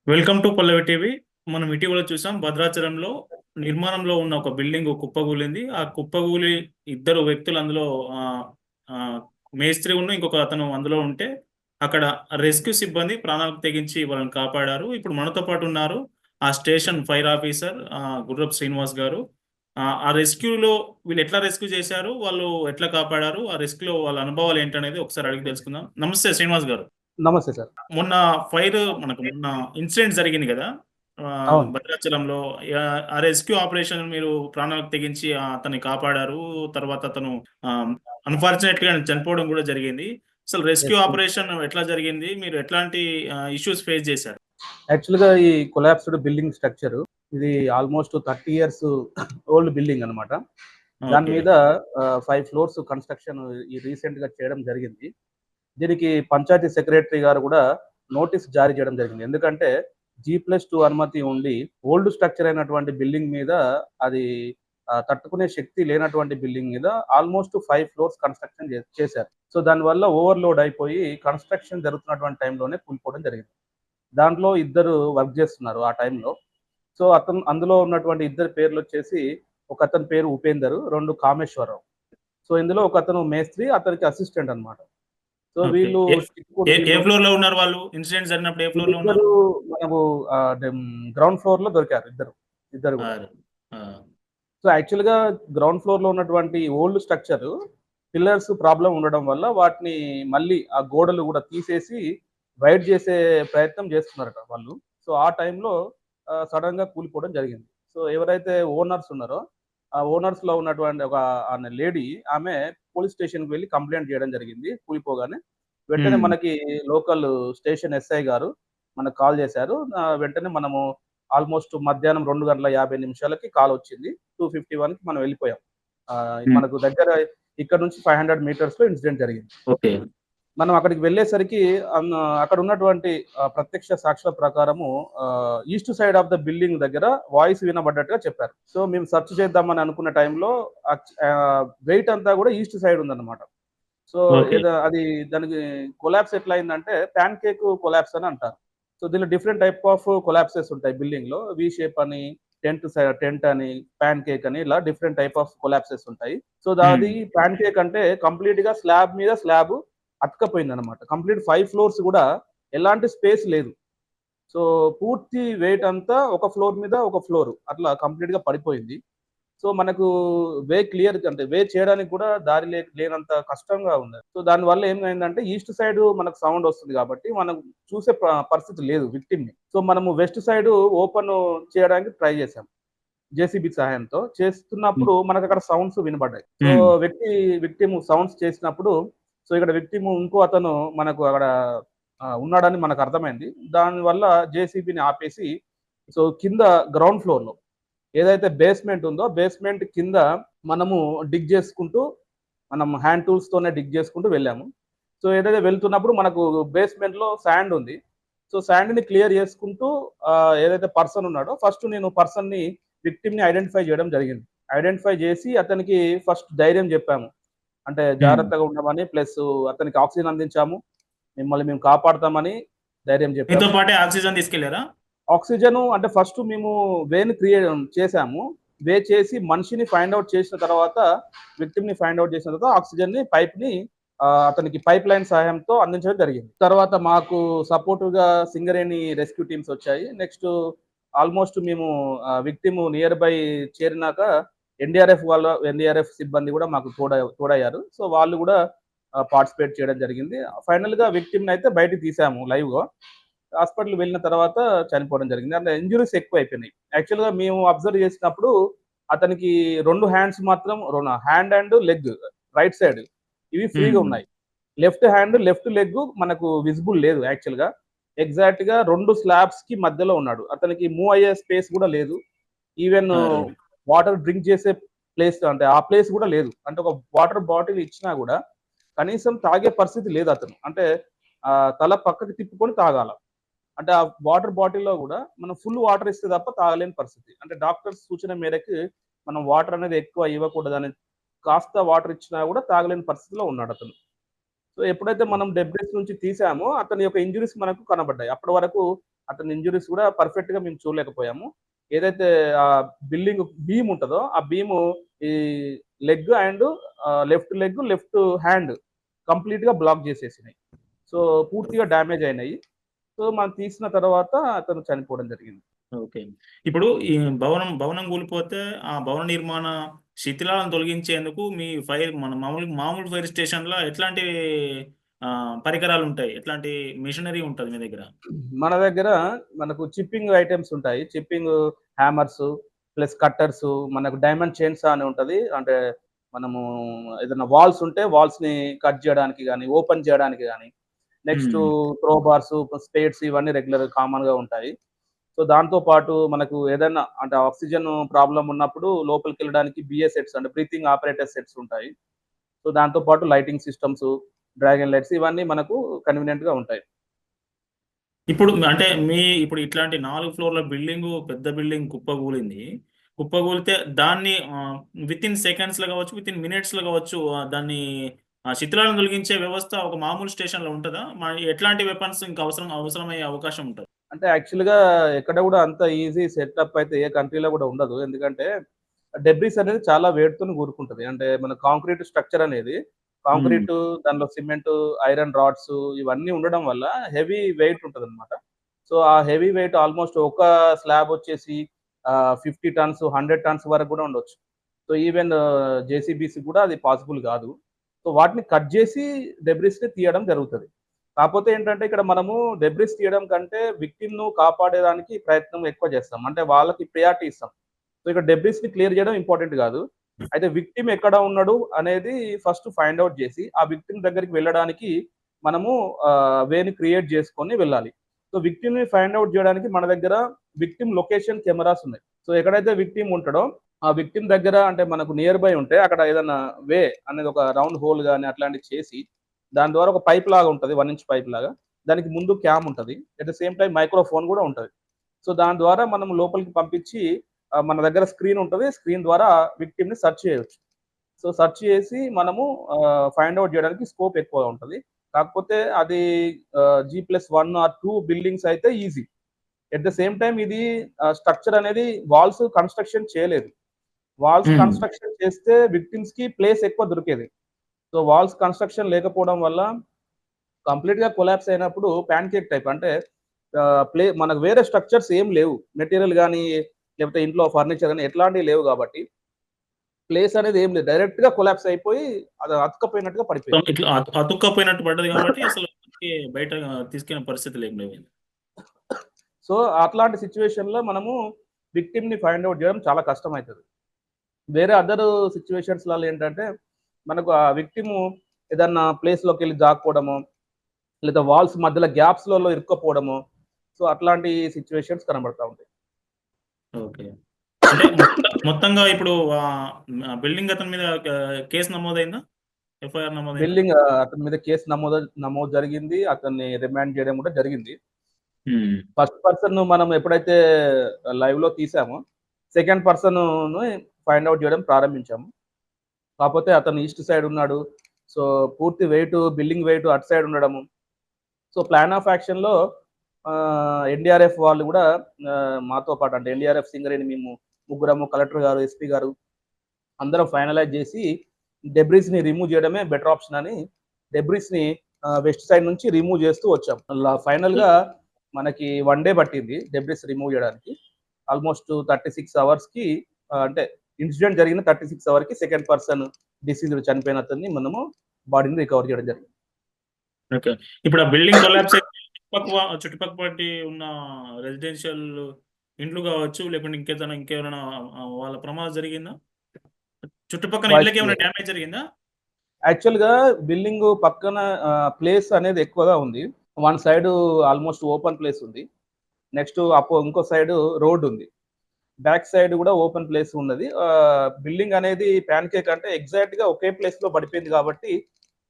Welcome to Pallavi TV. మనం ఇటీవల చూసాం భద్రాచలంలో నిర్మాణంలో ఉన్న ఒక బిల్డింగ్ కుప్పకూలింది. ఆ కుప్పకూలి ఇద్దరు వ్యక్తులు అందులో ఆ, ఆ, మేస్త్రి ఉన్న ఇంకొక అతను అందులో ఉంటే అక్కడ రెస్క్యూ సిబ్బంది ప్రాణాలకు తెగించి వాళ్ళని కాపాడారు. ఇప్పుడు మనతో పాటు ఉన్నారు ఆ స్టేషన్ ఫైర్ ఆఫీసర్ గుర్రప్ శ్రీనివాస్ గారు. ఆ రెస్క్యూలో వీళ్ళు ఎట్లా రెస్క్యూ చేశారు, వాళ్ళు ఎట్లా కాపాడారు, ఆ రెస్క్యూలో వాళ్ళ అనుభవాలు ఏంటనేది ఒకసారి అడిగి తెలుసుకుందాం. నమస్తే శ్రీనివాస్ గారు. నమస్తే సార్. మొన్న ఫైర్ మనకు మొన్న ఇన్సిడెంట్ జరిగింది కదా అవును. భద్రాచలంలో. ఆ రెస్క్యూ ఆపరేషన్ మీరు ప్రాణాలకు తెగించి అతన్ని కాపాడారు. తర్వాత అతను అన్ఫార్చునేట్ గా చనిపోవడం కూడా జరిగింది. అసలు రెస్క్యూ యెస్. ఆపరేషన్ ఎట్లా జరిగింది, మీరు ఎట్లాంటి ఇష్యూస్ ఫేస్ చేశారు? యాక్చువల్‌గా ఈ కొలాప్స్డ్ బిల్డింగ్ స్ట్రక్చర్ ఇది ఆల్‌మోస్ట్ 30 ఇయర్స్ ఓల్డ్ బిల్డింగ్ అన్నమాట. దాని ఓకే. మీద 5 ఫ్లోర్స్ కన్‌స్ట్రక్షన్ ఈ రీసెంట్‌గా చేయడం జరిగింది. దీనికి పంచాయతీ సెక్రటరీ గారు కూడా నోటీస్ జారీ చేయడం జరిగింది. ఎందుకంటే G+2 అనుమతి ఉండి ఓల్డ్ స్ట్రక్చర్ అయినటువంటి బిల్డింగ్ మీద అది తట్టుకునే శక్తి లేనటువంటి బిల్డింగ్ మీద ఆల్‌మోస్ట్ 5 ఫ్లోర్స్ కన్‌స్ట్రక్షన్ చేశారు. సో దానివల్ల ఓవర్‌లోడ్ అయిపోయి కన్‌స్ట్రక్షన్ జరుగుతున్నటువంటి టైంలోనే కూలిపోవడం జరిగింది. దాంట్లో ఇద్దరు వర్క్ చేస్తున్నారు ఆ టైంలో. సో అందులో ఉన్నటువంటి ఇద్దరి పేర్లొచ్చేసి ఒకతని పేరు ఉపేందర్, 2 కామేశ్వరరావు. సో ఇందులో ఒకతను మేస్త్రి, అతనికి అసిస్టెంట్ అన్నమాట. So okay. వీళ్ళు ఏ ఏ ఏ వీళ్ళు ఫ్లోర్ లో ఉన్నారు వాళ్ళు? ఇన్సిడెంట్ జరిగినప్పుడు ఏ ఫ్లోర్ లో ఉన్నారు? వీళ్ళిద్దరూ మనకు గ్రౌండ్ ఫ్లోర్‌లో దొరికారు ఇద్దరు. ఇద్దరు ఆ, గూడా. ఆ, సో యాక్చువల్‌గా గ్రౌండ్ ఫ్లోర్‌లో ఉన్నటువంటి ఓల్డ్ స్ట్రక్చర్ పిల్లర్స్ ప్రాబ్లమ్ ఉండడం వల్ల వాటిని మళ్ళీ ఆ గోడలు గూడా తీసేసి వైడ్ చేసే ప్రయత్నం చేస్తున్నారట వాళ్ళు. సో ఆ టైంలో సడెన్‌గా కూలిపోవడం జరిగింది. సో ఎవరైతే ఓనర్స్ ఉన్నారో, ఆ ఓనర్స్‌లో ఉన్నటువంటి ఒక ఆమె లేడీ ఆమె పోలీస్ స్టేషన్‌కి వెళ్లి కంప్లెయింట్ చేయడం జరిగింది కూలిపోగానే. వెంటనే ఉమ్. మనకి లోకల్ స్టేషన్ ఎస్ఐ గారు మనకు కాల్ చేశారు. వెంటనే మనము ఆల్మోస్ట్ మధ్యాహ్నం 2:50 నిమిషాలకి కాల్ వచ్చింది. 2:51కి మనం వెళ్ళిపోయాం. ఉమ్. మనకు దగ్గర ఇక్కడ నుంచి 500 మీటర్స్‌లో ఇన్సిడెంట్ జరిగింది. ఓకే. మనం అక్కడికి వెళ్ళేసరికి అక్కడ ఉన్నటువంటి ప్రత్యక్ష సాక్షుల ప్రకారము east side of the building దగ్గర వాయిస్ వినబడ్డట్టుగా చెప్పారు. సో మేము సెర్చ్ చేద్దామని అనుకున్న టైంలో వెయిట్ అంతా కూడా ఈస్ట్ సైడ్ ఉందన్నమాట. So okay. అది దానికి కొలాప్స్ ఎట్లా అయిందంటే పాన్ కేక్ కొలాప్స్ అని అంటారు. సో దీనిలో డిఫరెంట్ టైప్ ఆఫ్ కొలాప్సెస్ ఉంటాయి బిల్డింగ్ లో. వి షేప్ అని, టెంట్ అని, పాన్ కేక్ అని, ఇలా డిఫరెంట్ టైప్ ఆఫ్ కొలాప్సెస్ ఉంటాయి. సో ఉమ్. దాది పాన్ కేక్ అంటే కంప్లీట్ గా స్లాబ్ మీద స్లాబ్ అతుకపోయింది అనమాట. కంప్లీట్ 5 ఫ్లోర్స్ కూడా ఎలాంటి స్పేస్ లేదు. సో పూర్తి వెయిట్ అంతా ఒక ఫ్లోర్ మీద ఒక ఫ్లోర్ అట్లా కంప్లీట్ గా పడిపోయింది. సో మనకు వే క్లియర్ అంటే వే చేయడానికి కూడా దారి లేనంత కష్టంగా ఉంది. సో దానివల్ల ఏమైందంటే ఈస్ట్ సైడ్ మనకు సౌండ్ వస్తుంది కాబట్టి మనం చూసే పరిస్థితి లేదు విక్టిమ్ ని. సో మనము వెస్ట్ సైడ్ ఓపెన్ చేయడానికి ట్రై చేసాం జేసీబీ సహాయంతో. చేస్తున్నప్పుడు మనకు అక్కడ సౌండ్స్ వినబడ్డాయి. సో ఉమ్. విక్టిమ్ సౌండ్స్ చేసినప్పుడు సో ఇక్కడ విక్టిమ్ ఇంకో అతను మనకు అక్కడ ఉన్నాడని మనకు అర్థమైంది. దానివల్ల జేసీబీని ఆపేసి సో కింద గ్రౌండ్ ఫ్లోర్ లో ఏదైతే బేస్మెంట్ ఉందో బేస్మెంట్ కింద మనము డిగ్ చేసుకుంటూ మనం హ్యాండ్ టూల్స్ తోనే డిగ్ చేసుకుంటూ వెళ్ళాము. సో ఏదైతే వెళ్తున్నప్పుడు మనకు బేస్మెంట్ లో శాండ్ ఉంది. సో శాండ్ ని క్లియర్ చేసుకుంటూ ఏదైతే పర్సన్ ఉన్నాడో ఫస్ట్ నేను పర్సన్ ని విక్టిమ్ ని ఐడెంటిఫై చేయడం జరిగింది. ఐడెంటిఫై చేసి అతనికి ఫస్ట్ ధైర్యం చెప్పాము. అంటే ఉమ్. జాగ్రత్తగా ఉండమని, ప్లస్ అతనికి ఆక్సిజన్ అందించాము. మిమ్మల్ని మేము కాపాడుతామని ధైర్యం మీతో చెప్పాము. పాటే ఆక్సిజన్ తీసుకెళ్లారా? ఆక్సిజన్ అంటే ఫస్ట్ మేము వేని క్రియేట్ చేసాము. వే చేసి మనిషిని ఫైండ్ ఔట్ చేసిన తర్వాత, విక్టిమ్ ని ఫైండ్ ఔట్ చేసిన తర్వాత ఆక్సిజన్ ని పైప్ ని అతనికి పైప్ లైన్ సహాయంతో అందించడం జరిగింది. తర్వాత మాకు సపోర్టివ్ గా సింగరేణి రెస్క్యూ టీమ్స్ వచ్చాయి. నెక్స్ట్ ఆల్మోస్ట్ మేము విక్టిమ్ నియర్ బై చేరినాక ఎన్డీఆర్ఎఫ్ సిబ్బంది కూడా మాకు తోడయ్యారు. సో వాళ్ళు కూడా పార్టిసిపేట్ చేయడం జరిగింది. ఫైనల్ గా విక్టిమ్ అయితే బయటికి తీసాము లైవ్ గా. హాస్పిటల్ వెళ్ళిన తర్వాత చనిపోవడం జరిగింది. అంటే ఇంజురీస్ ఎక్కువ అయిపోయినాయి. యాక్చువల్‌గా మేము అబ్జర్వ్ చేసినప్పుడు అతనికి 2 హ్యాండ్స్ మాత్రం hand and leg right side ఇవి ఫ్రీగా ఉమ్. ఉన్నాయి. లెఫ్ట్ హ్యాండ్, లెఫ్ట్ లెగ్ మనకు విజిబుల్ లేదు యాక్చువల్‌గా. ఎగ్జాక్ట్‌గా 2 స్లాబ్స్‌కి మధ్యలో ఉన్నాడు. అతనికి మూవ్ అయ్యే స్పేస్ కూడా లేదు. ఈవెన్ అరే. వాటర్ డ్రింక్ చేసే ప్లేస్ అంటే ఆ ప్లేస్ కూడా లేదు. అంటే ఒక వాటర్ బాటిల్ ఇచ్చినా కూడా కనీసం తాగే పరిస్థితి లేదు అతను. అంటే తల పక్కకి తిప్పుకొని తాగాల. అంటే ఆ వాటర్ బాటిల్‌లో గూడా మనం ఫుల్ వాటర్ ఇస్తే తప్ప తాగలేని పరిస్థితి. అంటే డాక్టర్స్ సూచన మేరకు మనం వాటర్ అనేది ఎక్కువ ఇవ్వకూడదని కాస్త వాటర్ ఇచ్చినా గూడా తాగలేని పరిస్థితిలో ఉన్నాడతను. సో ఎప్పుడైతే మనం డెబ్రిస్ నుంచి తీసామో అతని యొక్క ఇంజురీస్ మనకు కనబడ్డాయి. అప్పటి వరకు అతని ఇంజురీస్ కూడా పర్ఫెక్ట్‌గా మేము చూడలేకపోయాము. ఏదైతే బిల్డింగ్ బీమ్ ఉంటదో, ఆ బీము ఈ leg and left leg, left hand కంప్లీట్‌గా బ్లాక్ చేసేసినాయి. సో పూర్తిగా డ్యామేజ్ అయినాయి. సో మనం తీసిన తర్వాత అతను చనిపోవడం జరిగింది. ఓకే. ఇప్పుడు ఈ భవనం కూలిపోతే ఆ భవన నిర్మాణ శిథిలాలను తొలగించేందుకు మీ మన మామూలు ఫైర్ స్టేషన్‌లో ఎట్లాంటి పరికరాలుంటాయి? ఎట్లాంటి మెషినరీ ఉంటది మీ దగ్గర? మన దగ్గర మనకు చిప్పింగ్ ఐటెమ్స్ ఉంటాయి. చిప్పింగ్ హ్యామర్స్ ప్లస్ కట్టర్స్, మనకు డైమండ్ చైన్సా అని ఉంటది. అంటే మనము ఏదైనా వాల్స్ ఉంటే వాల్స్‌ని కట్ చేయడానికి గాని, ఓపెన్ చేయడానికి గాని, నెక్స్ట్ హ్మ్. క్రోబార్స్, స్పేడ్స్ ఇవన్నీ రెగ్యులర్ కామన్‌గా ఉంటాయి. సో దాంతో పాటు మనకు ఏదైనా అంటే ఆక్సిజన్ ప్రాబ్లమ్ ఉన్నప్పుడు లోపలికెళ్ళడానికి బిఏ సెట్స్ అంటే బ్రీతింగ్ ఆపరేటర్ సెట్స్ ఉంటాయి. సో దాంతో పాటు లైటింగ్ సిస్టమ్స్, డ్రాగన్ లైట్స్ ఇవన్నీ మనకు కన్వీనియంట్‌గా ఉంటాయి. ఇప్పుడు ఇట్లాంటి 4 ఫ్లోర్‌ల పెద్ద బిల్డింగ్ కుప్పగూలింది. కుప్పగూలితే దాన్ని వితిన్ సెకండ్స్‌లో గావచ్చు, వితిన్ మినిట్స్‌లో గావచ్చు దాన్ని శిథిలాలను తొలగించే వ్యవస్థ ఒక మామూలు స్టేషన్‌లో ఉంటదా? ఎట్లాంటి వెపన్స్ ఇంకా అవసరమయ్యే అవకాశం ఉంటది? అంటే యాక్చువల్‌గా ఎక్కడ గూడా అంత ఈజీ సెటప్ అయితే ఏ కంట్రీలో గూడా ఉండదు. ఎందుకంటే డెబ్రిస్ అనేది చాలా వెయిట్‌తోని కూడుకుంటది. అంటే మన కాంక్రీట్ స్ట్రక్చర్ అనేది హ్మ్. కాంక్రీటు, దానిలో సిమెంటు, ఐరన్ రాడ్స్ ఇవన్నీ ఉండడం వల్ల హెవీ వెయిట్ ఉంటదనమాట. సో ఆ హెవీ వెయిట్ ఆల్‌మోస్ట్ ఒక స్లాబ్ వచ్చేసి 50 టన్స్, 100 టన్స్ వరకు గూడా ఉండొచ్చు. సో ఈవెన్ జేసీబీస్‌కి గూడా అది పాసిబుల్ గాదు. సో వాటిని కట్ జేసి డెబ్రిస్‌ని తీయడం జరుగుతది. కాపోతే ఏంటంటే ఇక్కడ మనము డెబ్రిస్ తీయడం కంటే విక్టిమ్‌ను కాపాడేదానికి ప్రయత్నం ఎక్కువ చేస్తాం. అంటే వాళ్ళకి ప్రయారిటీ ఇస్తాం. సో ఇక్కడ డెబ్రిస్‌ని క్లియర్ చేయడం ఇంపార్టెంట్ గాదు. అయితే విక్టిమ్ ఎక్కడ ఉన్నాడు అనేది ఫస్ట్ ఫైండ్ ఔట్ జేసి, ఆ విక్టిమ్ దగ్గరికి వెళ్ళడానికి మనము వేని క్రియేట్ చేసుకొని వెళ్ళాలి. సో విక్టిమ్‌ని ఫైండ్ ఔట్ జేయడానికి మన దగ్గర విక్టిమ్ లొకేషన్ కెమెరాస్ ఉన్నాయి. సో ఎక్కడైతే విక్టిమ్ ఉంటాడో, ఆ విక్టిమ్ దగ్గర అంటే మనకు నియర్ బై ఉంటే అక్కడ ఏదన్నా వే అనేది ఒక రౌండ్ హోల్ గాని అట్లాంటివి చేసి, దాని ద్వారా ఒక పైప్ లాగా ఉంటది. 1 ఇంచ్ పైప్ లాగా. దానికి ముందు క్యామ్ ఉంటది. At the same time microphone గూడా ఉంటది. సో దాని ద్వారా మనం లోపలికి పంపించి మన దగ్గర స్క్రీన్ ఉంటది. స్క్రీన్ ద్వారా విక్టిమ్‌ని సెర్చ్ చేయొచ్చు. సో సెర్చ్ చేసి మనము ఫైండ్ ఔట్ చేయడానికి స్కోప్ ఎక్కువ ఉంటది. కాకపోతే అది G+1 ఆర్ 2 బిల్డింగ్స్ అయితే easy. At the same time ఇది స్ట్రక్చర్ అనేది వాల్స్ కన్‌స్ట్రక్షన్ చేయలేదు. వాల్స్ హ్మ్. కన్‌స్ట్రక్షన్ చేస్తే విక్టిమ్స్‌కి ప్లేస్ ఎక్కువ దొరికేది. సో వాల్స్ కన్‌స్ట్రక్షన్ లేకపోవడం వల్ల కంప్లీట్‌గా కొలాప్స్ అయినప్పుడు ప్యాన్‌కేక్ టైప్ అంటే మనకు వేరే స్ట్రక్చర్స్ ఏం లేవు. మెటీరియల్ గాని, లేకపోతే ఇంట్లో ఫర్నిచర్ గాని ఎట్లాంటివి లేవు గాబట్టి, ప్లేస్ అనేది ఏం లేదు. డైరెక్ట్‌గా కొలాప్స్ అయిపోయి అది అతుక్కపోయినట్టుగా సో పడిపోయింది. ఇట్లా అతుక్కపోయినట్టు పడ్డది కాబట్టి అసలు బయట తీసుకెళ్ళిన పరిస్థితి లేకపోయింది. సో అట్లాంటి సిట్యుయేషన్‌లో మనము విక్టిమ్‌ని ఫైండ్ ఔట్ జేయడం చాలా కష్టమైతది. వేరే అదర్ సిట్యుయేషన్స్‌లలో ఏంటంటే, మనకు ఆ విక్టిము ఏదన్నా ప్లేస్‌లోకెళ్ళి దాక్కోవడమో, లేదా వాల్స్ మధ్యలో గ్యాప్స్‌లలో ఇరుక్కపోవడమో, సో అట్లాంటి సిట్యుయేషన్స్ కనబడతా ఉంటాయి. ఓకే. అంటే మొత్తంగా ఇప్పుడు బిల్డింగ్ అతని మీద కేస్ నమోదయిందా? ఎఫ్ఐఆర్ నమోదయిందా? బిల్డింగ్ అతని మీద కేసు నమోదు జరిగింది. అతన్ని రిమాండ్ చేయడం కూడా జరిగింది. హ్మ్. ఫస్ట్ పర్సన్ మనం ఎప్పుడైతే లైవ్‌లో తీసామో, సెకండ్ పర్సన్‌ని ఫైండ్ ఔట్ చేయడం ప్రారంభించాము. కాపోతే అతను ఈస్ట్ సైడ్ ఉన్నాడు. సో, పూర్తి బిల్డింగ్ వెయిట్ అటు సైడ్ ఉండడము. సో, ప్లాన్ ఆఫ్ యాక్షన్‌లో ఎన్‌డీఆర్‌ఎఫ్ వాళ్ళు గూడా మాతో పాటు అంటే ఎన్‌డీఆర్‌ఎఫ్ సింగరేణి మేము ముగ్గురము, కలెక్టర్ గారు, ఎస్పీ గారు అందరం ఫైనలైజ్ చేసి డెబ్రిస్‌ని రిమూవ్ చేయడమే బెటర్ ఆప్షన్ అని డెబ్రిస్‌ని వెస్ట్ సైడ్ నుంచి రిమూవ్ చేస్తూ వచ్చాం. ఫైనల్‌గా మనకి 1 డే పట్టింది డెబ్రిస్ రిమూవ్ చేయడానికి. ఆల్‌మోస్ట్ 36 అవర్స్‌కి అంటే ఇన్సిడెంట్ జరిగిన 36 అవర్‌కి సెకండ్ పర్సన్ డిసీజ్డ్ చనిపోయిన అతన్ని మనము బాడీని రికవర్ చేయడం జరిగింది. ఓకే. ఇప్పుడు ఆ బిల్డింగ్ కొలాప్స్ అయితే చుట్టుపక్కటి ఉన్న రెసిడెన్షియల్ ఇండ్లు గావచ్చు, లేకుంటే ఇంకెవరైనా వాళ్ళ ప్రమాదం జరిగిందా? చుట్టుపక్కల వాయిస్ ఇళ్ళకేమైనా క్లియర్. డ్యామేజ్ జరిగిందా? యాక్చువల్‌గా బిల్డింగ్ పక్కన ప్లేస్ అనేది ఎక్కువగా ఉంది. One side almost open place ఉంది. నెక్స్ట్ ఇంకో సైడ్ రోడ్ ఉంది. బ్యాక్ సైడ్ కూడా ఓపెన్ ప్లేస్ ఉన్నది. బిల్డింగ్ అనేది ప్యాన్‌కేక్ అంటే ఎగ్జాక్ట్‌గా ఒకే ప్లేస్‌లో పడిపోయింది కాబట్టి,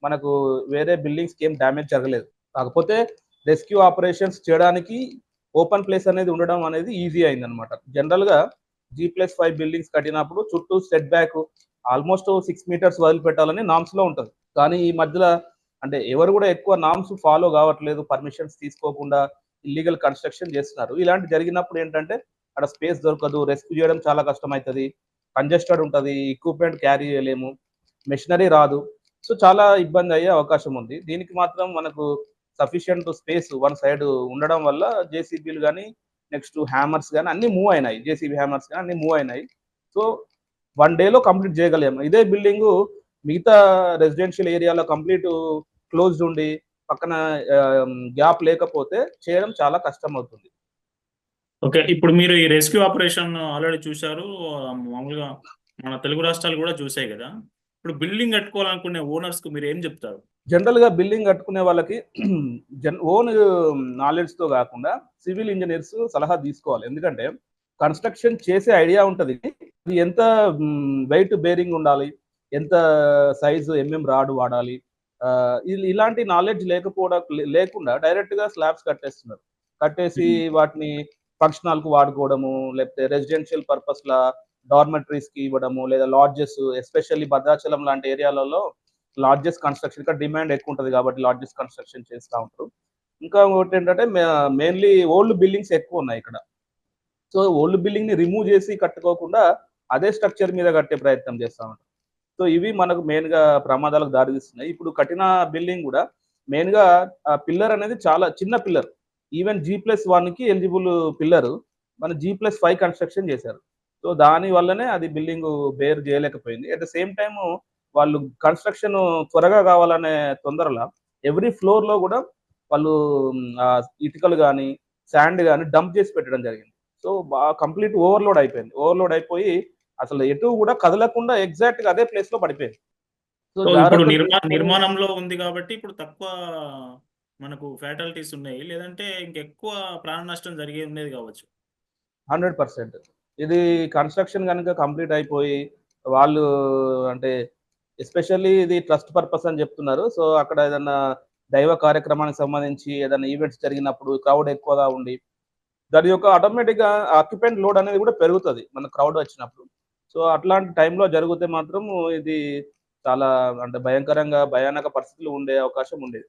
మనకు వేరే బిల్డింగ్స్‌కి ఏం డ్యామేజ్ జరగలేదు. కాకపోతే రెస్క్యూ ఆపరేషన్స్ చేయడానికి ఓపెన్ ప్లేస్ అనేది ఉండడం అనేది ఈజీ అయిందనమాట. జనరల్‌గా G+5 బిల్డింగ్స్ కట్టినప్పుడు చుట్టూ సెట్ బ్యాక్ ఆల్‌మోస్ట్ 6 మీటర్స్ వదిలిపెట్టాలని నార్మ్స్‌లో ఉంటది. కానీ ఈ మధ్యల అంటే ఎవరు కూడా ఎక్కువ నామ్స్ ఫాలో కావట్లేదు, పర్మిషన్స్ తీసుకోకుండా ఇల్లీగల్ కన్స్ట్రక్షన్ చేస్తున్నారు. ఇలాంటి జరిగినప్పుడు ఏంటంటే అక్కడ స్పేస్ దొరకదు, రెస్క్యూ చేయడం చాలా కష్టమవుతుంది, కంజెస్టెడ్ ఉంటుంది, ఎక్విప్మెంట్ క్యారీ చేయలేము, మెషినరీ రాదు. సో చాలా ఇబ్బంది అయ్యే అవకాశం ఉంది. దీనికి మాత్రం మనకు సఫిషియంట్ స్పేస్ వన్ సైడ్ ఉండడం వల్ల జేసీబీలు కానీ, నెక్స్ట్ హ్యామర్స్ కానీ అన్ని మూవ్ అయినాయి, జేసీబీ హ్యామర్స్ కానీ అన్ని మూవ్ అయినాయి. సో 1 డేలో కంప్లీట్ చేయగలిగాము. ఇదే బిల్డింగు మిగతా రెసిడెన్షియల్ ఏరియాలో కంప్లీట్ క్లోజ్డ్ ఉండి పక్కన గ్యాప్ లేకపోతే చేయడం చాలా కష్టం అవుతుంది. ఓకే. ఇప్పుడు మీరు ఈ రెస్క్యూ ఆపరేషన్ ఆల్రెడీ చూశారు. మామూలుగా మన తెలుగు రాష్ట్రాలు కూడా చూసాయి కదా! ఇప్పుడు బిల్డింగ్ కట్టుకోవాలనుకునే ఓనర్స్‌కి మీరేం చెప్తారు? జనరల్‌గా బిల్డింగ్ కట్టుకునే వాళ్ళకి ఓన్ నాలెడ్జ్‌తో కాకుండా సివిల్ ఇంజినీర్స్ సలహా తీసుకోవాలి. ఎందుకంటే కన్స్ట్రక్షన్ చేసే ఐడియా ఉంటది. అది ఎంత వెయిట్ బేరింగ్ ఉండాలి, ఎంత సైజు రాడ్ వాడాలి, ఇలాంటి నాలెడ్జ్ లేకుండా డైరెక్ట్‌గా స్లాబ్స్ కట్టేస్తున్నారు. కట్టేసి వాటిని ఫంక్షన్ హాల్‌కి వాడుకోవడము, లేకపోతే రెసిడెన్షియల్ పర్పస్‌లా డార్మెటరీస్‌కి ఇవ్వడము, లేదా లాడ్జెస్, ఎస్పెషల్లీ భద్రాచలం లాంటి ఏరియాలలో లాడ్జెస్ కన్స్ట్రక్షన్ ఇక్కడ డిమాండ్ ఎక్కువ ఉంటది కాబట్టి లాడ్జెస్ కన్స్ట్రక్షన్ చేస్తా ఉంటారు. ఇంకా ఒకటి ఏంటంటే మెయిన్లీ ఓల్డ్ బిల్డింగ్స్ ఎక్కువ ఉన్నాయి ఇక్కడ. సో ఓల్డ్ బిల్డింగ్ ని రిమూవ్ చేసి కట్టుకోకుండా అదే స్ట్రక్చర్ మీద కట్టే ప్రయత్నం చేస్తా ఉంటారు. సో ఇవి మనకు మెయిన్ గా ప్రమాదాలకు దారితీస్తున్నాయి. ఇప్పుడు కట్టిన బిల్డింగ్ కూడా మెయిన్ గా పిల్లర్ అనేది చాలా చిన్న పిల్లర్, ఈవెన్ G+1 కి ఎలిజిబుల్ పిల్లర్ మన G+5 కన్స్ట్రక్షన్ చేశారు. సో దాని వల్లనే అది బిల్డింగ్ బేర్ చేయలేకపోయింది. అట్ ద సేమ్ టైమ్ వాళ్ళు కన్స్ట్రక్షన్ త్వరగా కావాలనే తొందరలో ఎవ్రీ ఫ్లోర్ లో కూడా వాళ్ళు ఇటుకలు కానీ శాండ్ కానీ డంప్ చేసి పెట్టడం జరిగింది. సో బాగా కంప్లీట్ ఓవర్లోడ్ అయిపోయింది. ఓవర్లోడ్ అయిపోయి అసలు ఎటు కూడా కదలకుండా ఎగ్జాక్ట్ గా అదే ప్లేస్ లో పడిపోయింది. సో సో ఇప్పుడు జాగ్రత్తలు తీసుకొని నిర్మాణంలో ఉంది కాబట్టి ఇప్పుడు తక్కువ మనకు ఫ్యాటాలిటీస్ ఉన్నాయి. లేదంటే ఇంకెక్కువ ప్రాణ నష్టం జరిగి ఉండేది కావచ్చు. 100% ఇది కన్స్ట్రక్షన్ కనుక కంప్లీట్ అయిపోయి వాళ్ళు అంటే ఎస్పెషల్లీ ఇది ట్రస్ట్ పర్పస్ అని చెప్తున్నారు. సో అక్కడ ఏదన్నా దైవ కార్యక్రమానికి సంబంధించి ఏదైనా ఈవెంట్స్ జరిగినప్పుడు క్రౌడ్ ఎక్కువగా ఉండి దాని యొక్క ఆటోమేటిక్‌గా ఆక్యుపెంట్ లోడ్ అనేది కూడా పెరుగుతది మన క్రౌడ్ వచ్చినప్పుడు. సో అట్లాంటి టైంలో జరిగితే మాత్రం ఇది చాలా అంటే భయంకరంగా భయానక పరిస్థితులు ఉండే అవకాశం ఉండేది.